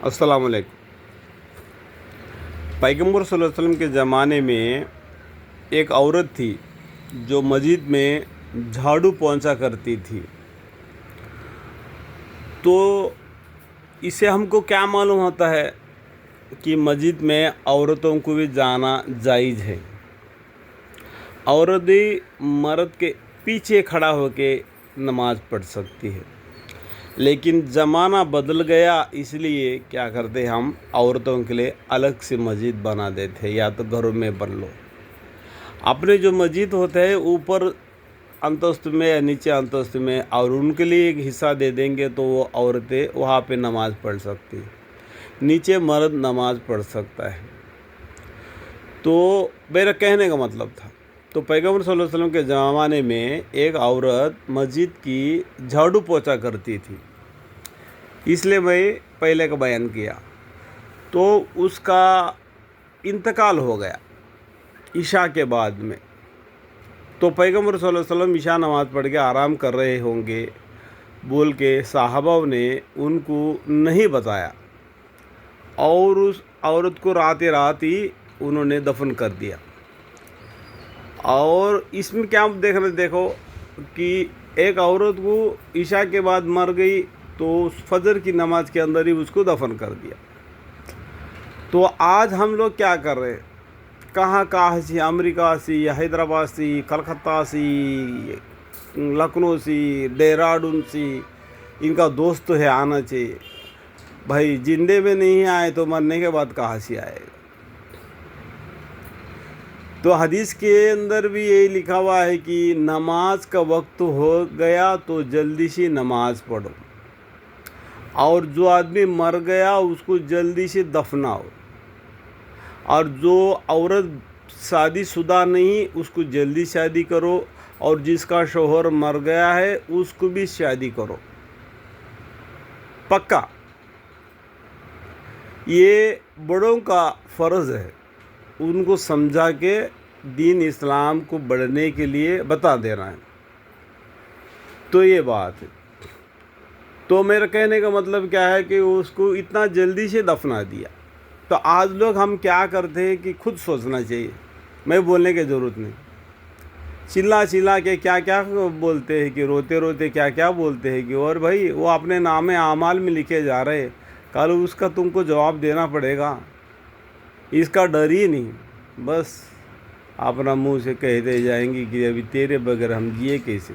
अस्सलाम वालेकुम। पैगम्बर सल्लल्लाहु अलैहि वसल्लम के ज़माने में एक औरत थी जो मस्जिद में झाड़ू पोंछा करती थी। तो इससे हमको क्या मालूम होता है कि मस्जिद में औरतों को भी जाना जायज़ है। औरत भी मर्द के पीछे खड़ा होके नमाज़ पढ़ सकती है, लेकिन ज़माना बदल गया, इसलिए क्या करते हम औरतों के लिए अलग से मस्जिद बना देते हैं। या तो घरों में बन लो, अपने जो मस्जिद होते हैं ऊपर अंतस्त में या नीचे अंतस्त में, और उनके लिए एक हिस्सा दे देंगे तो वो औरतें वहाँ पे नमाज़ पढ़ सकती है, नीचे मर्द नमाज़ पढ़ सकता है। तो मेरा कहने का मतलब था, तो पैगम्बर सल्लल्लाहु अलैहि वसल्लम के ज़माने में एक औरत मस्जिद की झाड़ू पोंछा करती थी, इसलिए मैं पहले का बयान किया। तो उसका इंतकाल हो गया ईशा के बाद में। तो पैगम्बर सल्लल्लाहु अलैहि वसल्लम ईशा नमाज़ पढ़ के आराम कर रहे होंगे बोल के साहबाओं ने उनको नहीं बताया, और उस औरत को रात ही उन्होंने दफन कर दिया। और इसमें क्या देखो कि एक औरत को ईशा के बाद मर गई तो फजर की नमाज के अंदर ही उसको दफन कर दिया। तो आज हम लोग क्या कर रहे हैं, कहाँ से, अमेरिका से, हैदराबाद से, कलकत्ता से, लखनऊ से, देहरादून से इनका दोस्त है आना चाहिए। भाई जिंदे में नहीं आए तो मरने के बाद कहाँ से आएगा। तो हदीस के अंदर भी यही लिखा हुआ है कि नमाज का वक्त हो गया तो जल्दी से नमाज पढ़ो, और जो आदमी मर गया उसको जल्दी से दफनाओ, और जो औरत शादीशुदा नहीं उसको जल्दी शादी करो, और जिसका शौहर मर गया है उसको भी शादी करो पक्का। ये बड़ों का फ़र्ज़ है उनको समझा के दीन इस्लाम को बढ़ने के लिए बता देना है। तो ये बात है। तो मेरा कहने का मतलब क्या है कि उसको इतना जल्दी से दफना दिया। तो आज लोग हम क्या करते हैं कि खुद सोचना चाहिए, मैं बोलने की ज़रूरत नहीं। चिल्ला के क्या क्या बोलते हैं कि रोते रोते क्या क्या बोलते हैं कि, और भाई वो अपने नामे आमाल में लिखे जा रहे, कल उसका तुमको जवाब देना पड़ेगा। इसका डर ही नहीं, बस अपना मुंह से कहते जाएंगे कि अभी तेरे बगैर हम जिए कैसे।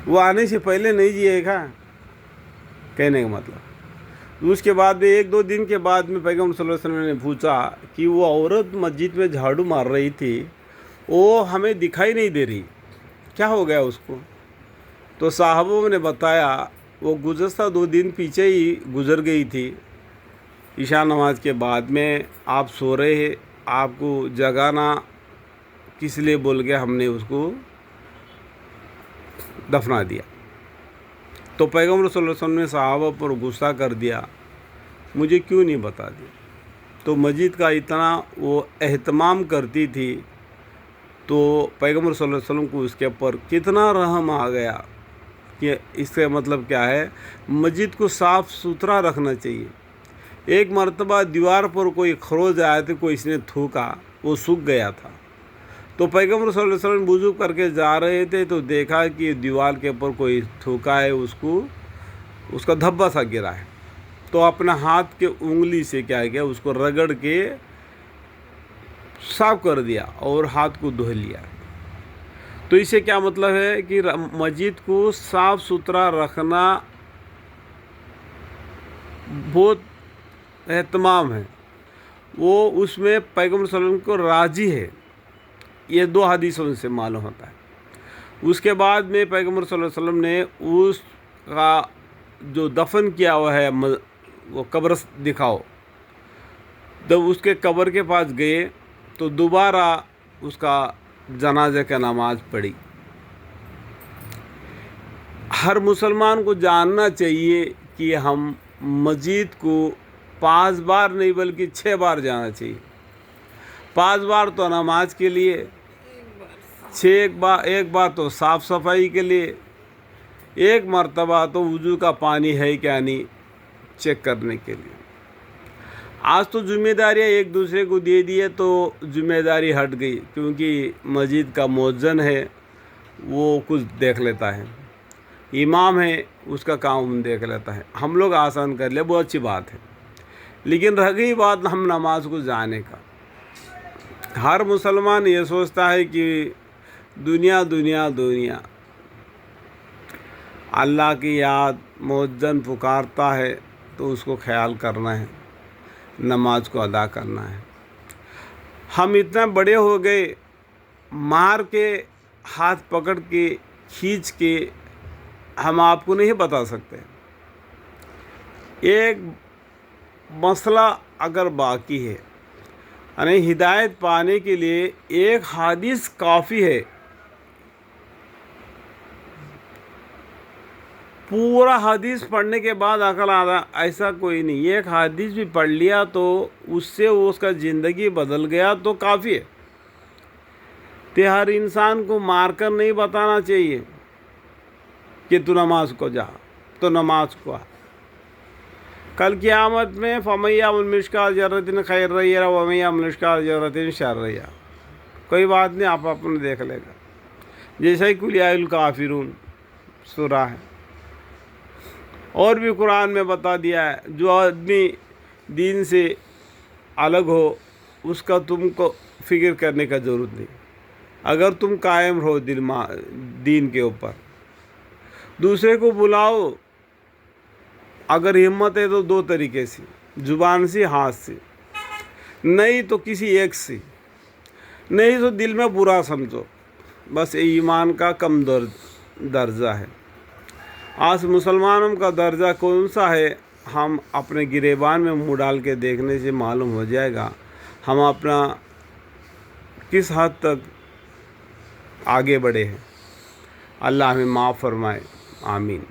वो आने से पहले नहीं जिएगा, कहने का मतलब। उसके बाद में एक दो दिन के बाद में पैगम्बर सल्लल्लाहु अलैहि वसल्लम ने पूछा कि वो औरत मस्जिद में झाड़ू मार रही थी, वो हमें दिखाई नहीं दे रही, क्या हो गया उसको। तो साहबों ने बताया वो गुज़श्ता 2 दिन पीछे ही गुज़र गई थी। ईशा नमाज के बाद में आप सो रहे हैं, आपको जगाना किस लिए बोल के हमने उसको दफना दिया। तो पैगम्बर सल्लल्लाहु अलैहि वसल्लम ने सहाबा पर गुस्सा कर दिया, मुझे क्यों नहीं बता दिया। तो मस्जिद का इतना वो एहतमाम करती थी, तो पैगम्बर सल्लल्लाहु अलैहि वसल्लम को उसके ऊपर कितना रहम आ गया कि इसका मतलब क्या है, मस्जिद को साफ़ सुथरा रखना चाहिए। एक मर्तबा दीवार पर कोई खरोच आया था, कोई इसने थूका, वो सूख गया था। तो पैगम्बर सल्लल्लाहु अलैहि वसल्लम वुज़ू करके जा रहे थे तो देखा कि दीवार के ऊपर कोई थूका है, उसका धब्बा सा गिरा है। तो अपना हाथ के उंगली से क्या किया, उसको रगड़ के साफ कर दिया और हाथ को धो लिया। तो इससे क्या मतलब है कि मस्जिद को साफ़ सुथरा रखना बहुत एहतमाम है, वो उसमें पैगम्बर सल्लल्लाहु अलैहि वसल्लम को राज़ी है। ये 2 हदीसों से मालूम होता है। उसके बाद में पैगम्बर सल्लल्लाहु अलैहि वसल्लम ने उसका जो दफन किया हुआ है वो कब्र दिखाओ। जब उसके कब्र के पास गए तो दोबारा उसका जनाजे का नमाज पढ़ी। हर मुसलमान को जानना चाहिए कि हम मस्जिद को 5 बार नहीं बल्कि 6 बार जाना चाहिए। 5 बार तो नमाज के लिए, एक बार तो साफ़ सफाई के लिए, ایک مرتبہ تو وضو کا پانی ہے کیا نہیں چیک کرنے کے لیے۔ آج تو ذمہ داریاں ایک دوسرے کو دے دیے تو ذمہ داری ہٹ گئی، کیونکہ مسجد کا مؤذن ہے وہ کچھ دیکھ لیتا ہے، امام ہے اس کا کام دیکھ لیتا ہے، ہم لوگ آسان کر لیں، بہت اچھی بات ہے۔ لیکن رہ گئی بات ہم نماز کو جانے کا، ہر مسلمان یہ سوچتا ہے کہ دنیا دنیا دنیا، اللہ کی یاد مؤذن پکارتا ہے تو اس کو خیال کرنا ہے، نماز کو ادا کرنا ہے۔ ہم اتنا بڑے ہو گئے، مار کے ہاتھ پکڑ کے کھینچ کے ہم آپ کو نہیں بتا سکتے۔ ایک مسئلہ اگر باقی ہے، یعنی ہدایت پانے کے لیے ایک حدیث کافی ہے، پورا حدیث پڑھنے کے بعد عقل آتا ایسا کوئی نہیں، ایک حدیث بھی پڑھ لیا تو اس سے اس کا زندگی بدل گیا تو کافی ہے۔ تو ہر انسان کو مار کر نہیں بتانا چاہیے کہ تو نماز کو جا، تو نماز کو آ۔ کل قیامت میں فَمَن يَعْمَلْ مِثْقَالَ ذَرَّةٍ خَيْرًا يَرَهُ وَمَن يَعْمَلْ مِثْقَالَ ذَرَّةٍ شَرًّا يَرَهُ۔ کوئی بات نہیں، آپ اپنے دیکھ لے گا۔ جیسا کہ قُلْ يَا أَيُّهَا الْكَافِرُونَ سورہ ہے، اور بھی قرآن میں بتا دیا ہے، جو آدمی دین سے الگ ہو اس کا تم کو فکر کرنے کا ضرورت نہیں، اگر تم قائم رہو دین کے اوپر۔ دوسرے کو بلاؤ، اگر ہمت ہے تو دو طریقے سے، زبان سے، ہاتھ سے، نہیں تو کسی ایک سے، نہیں تو دل میں برا سمجھو، بس ایمان کا کم درجہ ہے۔ آج مسلمانوں کا درجہ کون سا ہے، ہم اپنے گریبان میں منہ ڈال کے دیکھنے سے معلوم ہو جائے گا ہم اپنا کس حد تک آگے بڑھے ہیں۔ اللہ ہمیں معاف فرمائے، آمین۔